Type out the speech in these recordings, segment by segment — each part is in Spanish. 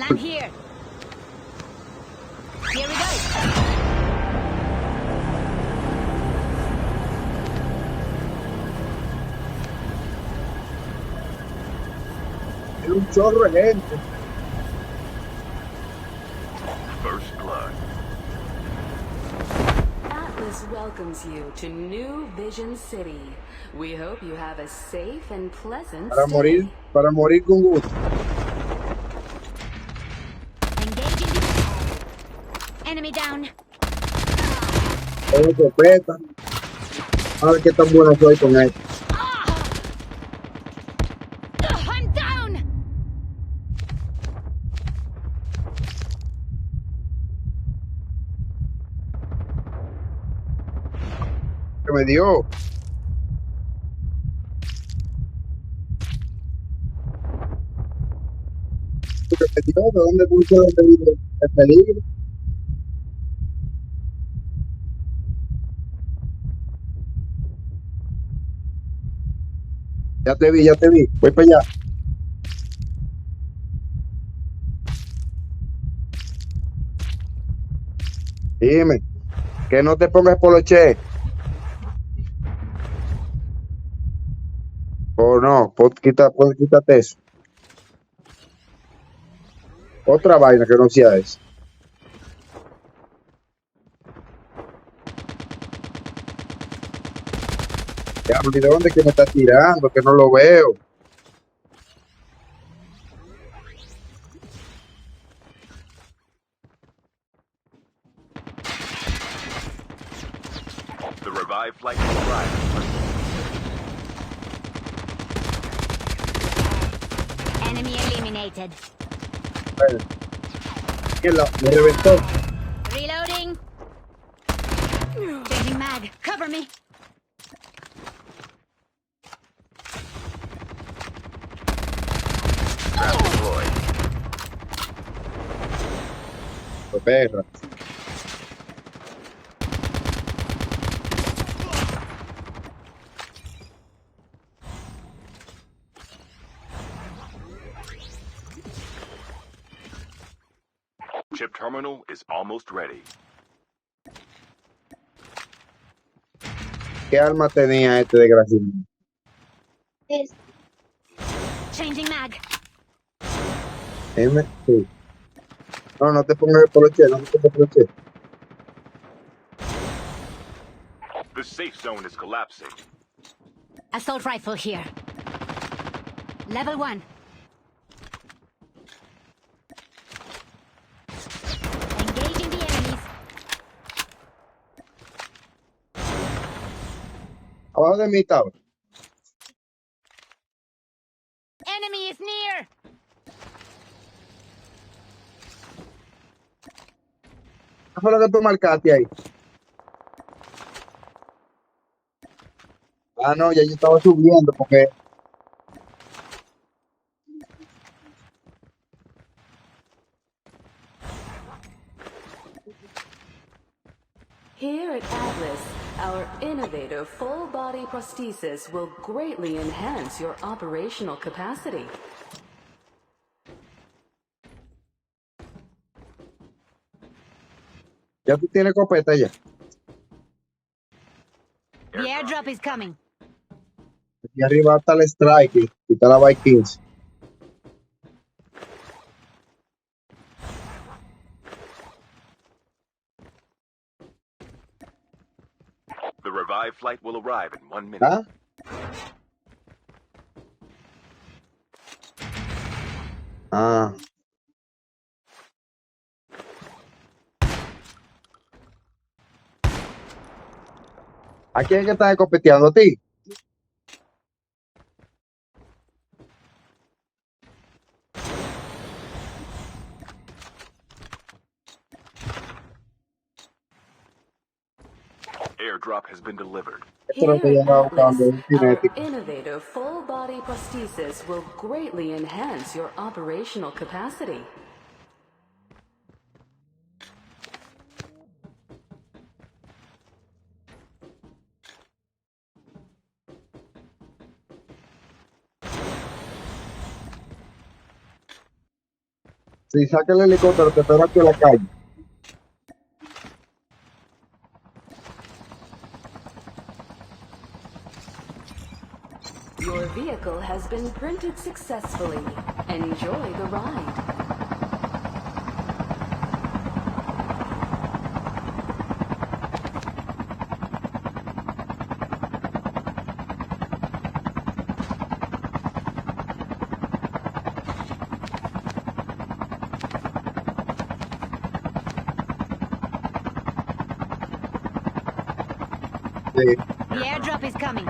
I'm here. Here we go. Hay un chorro de gente. First blood. Atlas welcomes you to New Vision City. We hope you have a safe and pleasant stay. Para morir con gusto. Engaging the enemy down. Todo escopeta. A ver qué tan bueno soy con él. I'm down. Que me dio. Que me dio. ¿De dónde puse el peligro? Ya te vi, ya te vi. Voy para allá. Dime. Que no te pongas poloche. O no, quítate eso. Otra vaina que no sea eso. Ya, ¿de dónde que me está tirando? Que no lo veo. The revived flight will arrive. Enemy eliminated. Bueno, que me reventó. Reloading. Changing mag. Cover me. Trap deployed. Perra. Chip terminal is almost ready. ¿Qué arma tenía este desgraciado? Changing mag. Sí. No, no te pongas el poloche, no te pongas el poloche. The safe zone is collapsing. Assault rifle here. Level 1. Engaging the enemies. Abajo de mí estaba. Enemy is near. ¿Qué fue lo que tú marcaste ahí? Ah, no, ya yo estaba subiendo porque Here at Atlas, our innovative full-body prosthesis will greatly enhance your operational capacity. ya tú tienes copeta ya. The airdrop is coming. Aquí arriba está el Strike y está la Vikings. The revived flight will arrive in 1 minute. ¿Ah? Ah. ¿A quién es que está copeteando? ¿A ti? Airdrop has been delivered. Here Esto es lo que yo at andaba Atlas, buscando, un our cinético. innovative full-body prosthesis will greatly enhance your operational capacity. Si saca el helicóptero, te espero aquí en la calle. Your vehicle has been printed successfully. Enjoy the ride. Sí. The airdrop is coming.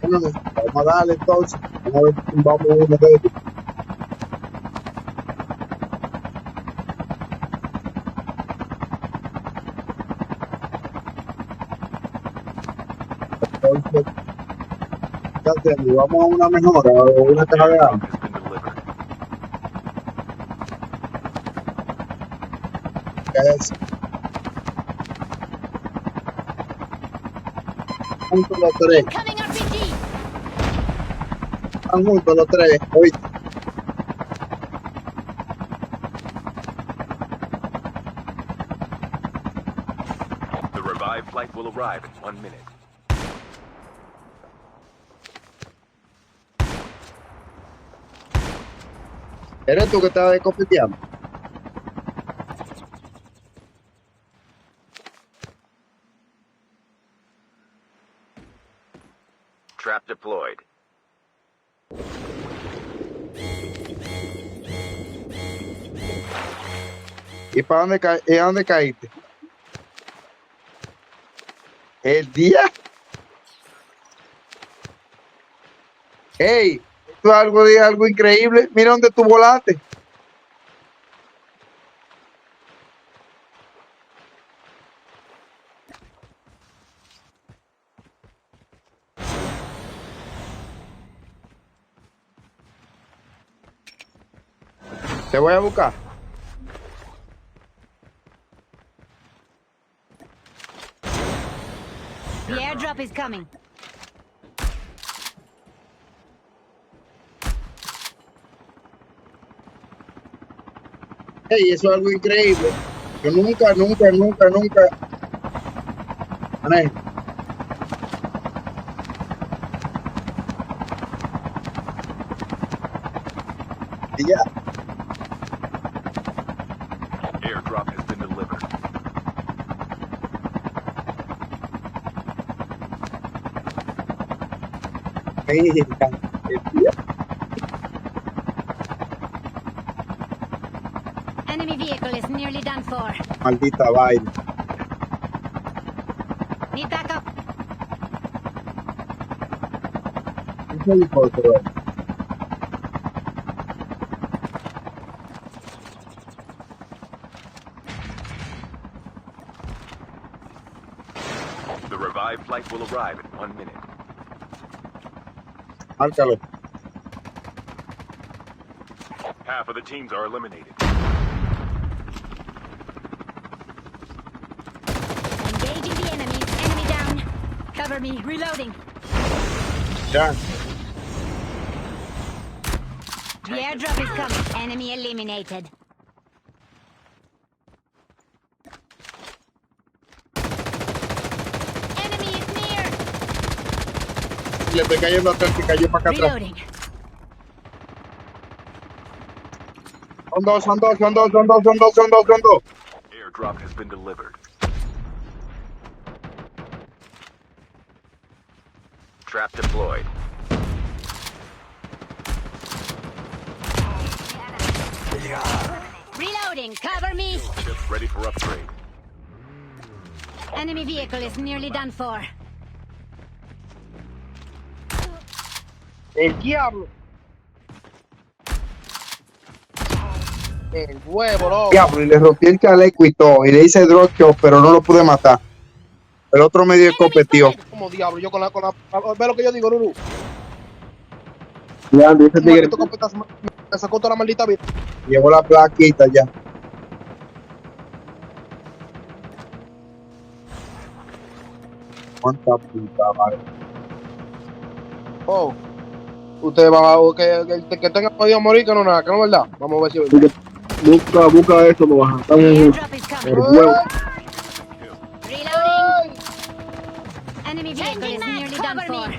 Bueno, vamos a darle entonces. Vamos a ver si tumbamos uno de ellos. Entonces, ¿qué hacemos? ¿Vamos a una mejora o una caja de Airdrop agua? has been delivered. ¿Qué es eso? Juntos los tres. Incoming RPG! Están juntos los tres. Oíste. The revived flight will arrive in 1 minute. ¿Eres tú que estás copeteando? Trap deployed. ¿Y para dónde, y a dónde caíste? ¿El día? ¡Ey! Esto es algo increíble. Mira dónde tú volaste. Te voy a buscar. The airdrop is coming. ¡Ey! Eso es algo increíble. Yo nunca. Mané, y ya. Airdrop has been delivered. Mira, el día. Enemy vehicle is nearly done for. Maldita vaina. Need backup. Ese helicóptero. The revived flight will arrive in 1 minute. Márcalo. Half of the teams are eliminated. Engaging the enemy. Enemy down. Cover me. Reloading. Ya. The airdrop is coming. Enemy eliminated. Enemy is near. Le estoy cayendo atrás y cayó para acá atrás. Reloading. Son dos. Airdrop has been delivered. Trap deployed. Reloading. Cover me. Ships ready for upgrade. Enemy vehicle is nearly done for. El diablo. El huevo, loco. Diablo, y le rompí el chaleco y todo. Y le hice drop shot, pero no lo pude matar. El otro medio escopeteó. Como diablo, yo con la. Ve lo que yo digo, Lulu. Ya, ese Un tigre maldito copetazo me sacó toda la maldita vida. llevó la plaquita ya. Cuánta puta madre. Oh. Usted va que tenga podido morir, que no nada, que no es verdad. Vamos a ver si es verdad. Busca eso, lo bajan. The Estamos airdrop is coming. por huevo. Reloading. Enemy vehicle is nearly done for.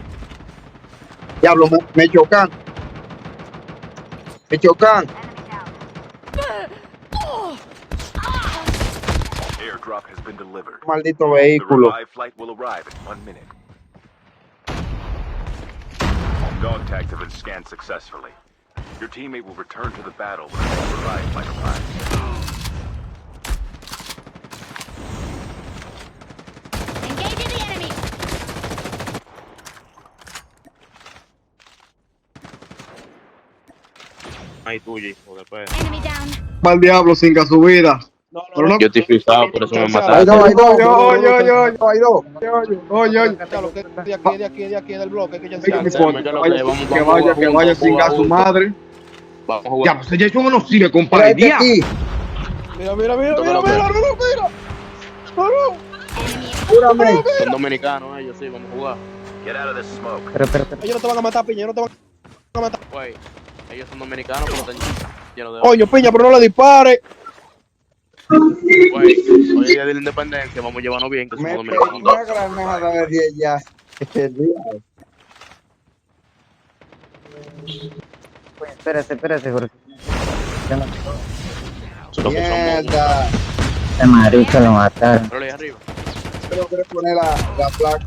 Diablo, me chocan. Me chocan. Airdrop has been delivered. Maldito The vehículo. revived flight will arrive in 1 minute. Dog tags have been scanned successfully. Your teammate will return to the battle when the revived flight arrives. Engaging the enemy. Ahí tuyo, hijo de perra. Enemy down. Mal diablo, sin subida. No, Pero no. Yo estoy frisado, por eso me Hay mataste. dos, hay dos. Hay dos. Oye. De aquí, del bloque, que ya Ya, se sé, Que vaya sin gas su madre. Vamos a jugar. Ya, pues eso no sirve, compadre. Día. Mira. Enemy. Júrame. Son dominicanos ellos, sí, vamos a jugar. Get out of this smoke. Ellos no te van a matar, piña, ellos no te van a matar. Güey, ellos son dominicanos, pero están llenos de... Coño, piña, pero no le dispare. Güey, hoy es día de la independencia, vamos a llevarnos bien, que somos Me dominicanos pedí todos. una granada de 10 ya. Espérate, porque yo no Son los que somos. Mierda. este marico lo mataron. Pero ahí arriba. Tengo que poner la placa.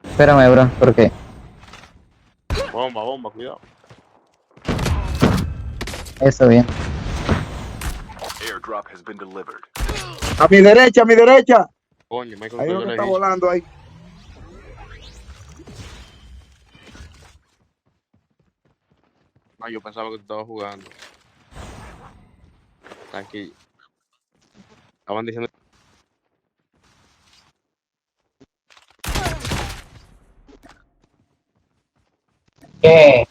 Espérame, bro, ¿por qué? Bomba, cuidado. Eso bien. Airdrop has been delivered. A mi derecha. Coño, Michael, Hay uno que que está volando ahí. Ah, yo pensaba que tú estabas jugando. Tranquilo. Estaban diciendo... ¿Qué?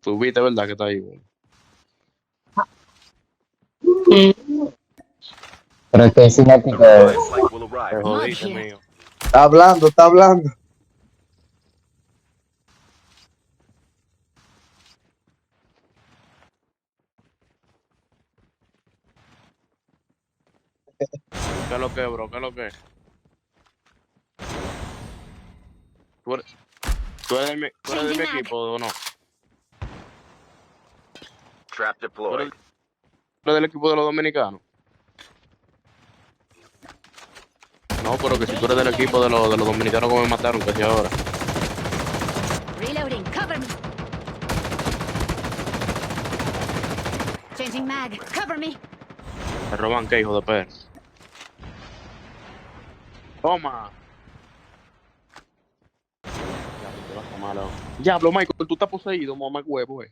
Tú viste, ¿verdad? Que está ahí, güey. Pero que es cinético. The revived flight will arrive. Te jodiste, shit. mío. Está hablando. ¿Qué es lo que, bro? ¿Qué es lo que? ¿Tú eres de mi equipo o no? Trap ¿Tú deployed. eres del equipo de los dominicanos? No, pero que si tú eres del equipo de los dominicanos que me mataron, que si ahora. Reloading. Cover me. Changing mag. Cover me. Me roban qué, hijo de perra. Toma. Diablo, Michael, tú estás poseído, mamá huevo,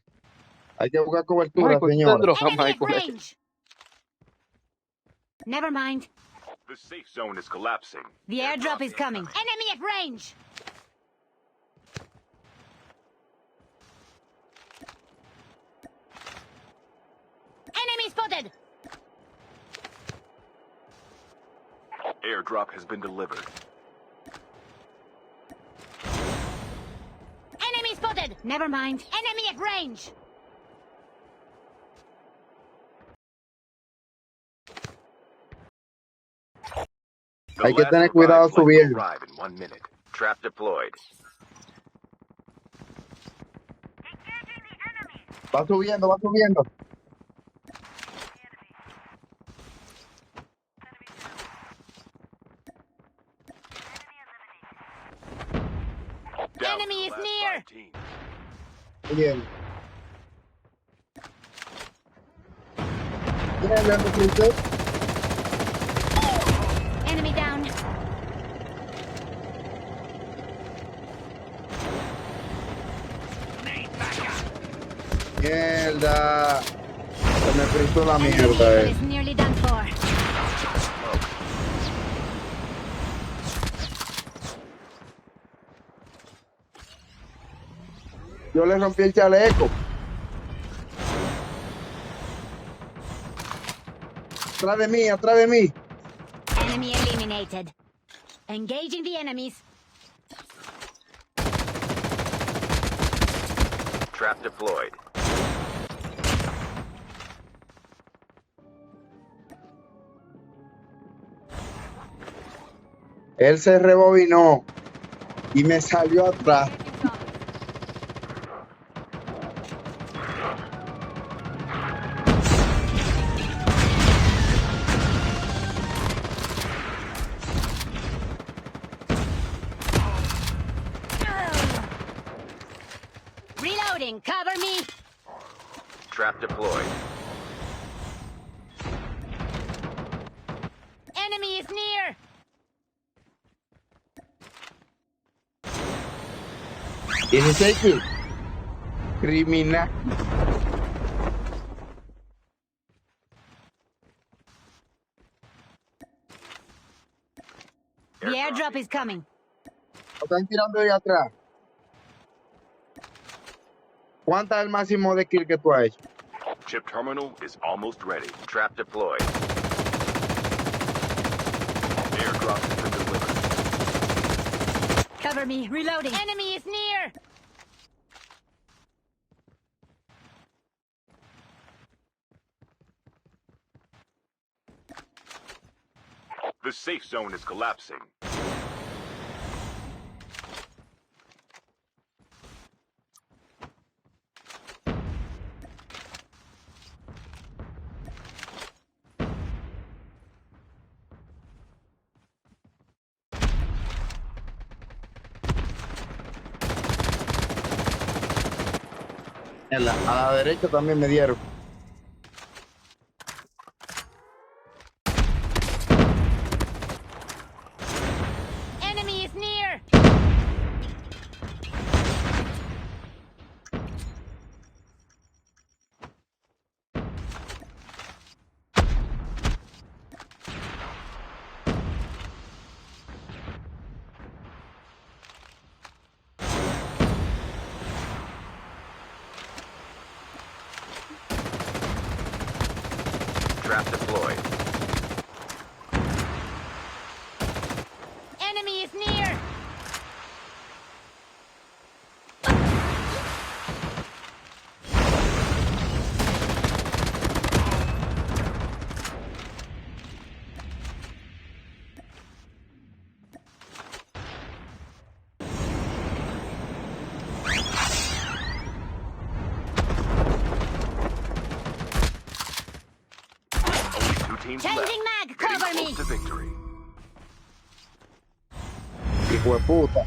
Hay que buscar cobertura, Michael, tú señor. te drogas, Enemy at Michael. range. Never mind. The safe zone is collapsing. The airdrop is coming. Enemy at range. Enemy spotted. Airdrop has been delivered. Enemy spotted. Never mind. Enemy at range. The Hay que last tener cuidado revived flight will subiendo. arrive in 1 minute. Trap deployed. Va subiendo. Down to Enemy the is last near. 5 teams. Bien. ¿Quién es el Cristo? Enemy down. Mierda. Se me frizó la Enemy mierda, vehicle is nearly done for. Yo le rompí el chaleco. Atrás de mí. Enemy eliminated. Engaging the enemies. Trap deployed. Él se rebobinó y me salió atrás. Reloading. Cover me. Trap deployed. Enemy is near. ¿16 criminal. The airdrop is coming. Lo están tirando de atrás. ¿Cuánto es el máximo de kill que tú has hecho? Chip terminal is almost ready. Trap deployed. Airdrop has been delivered. Cover me. Reloading. Enemy is near. The safe zone is collapsing. A la derecha también me dieron. Enemy is near. Trap deployed. Enemy is near. Only 2 teams left. Changing mag. Getting Cover close me. to victory. Hijo de puta.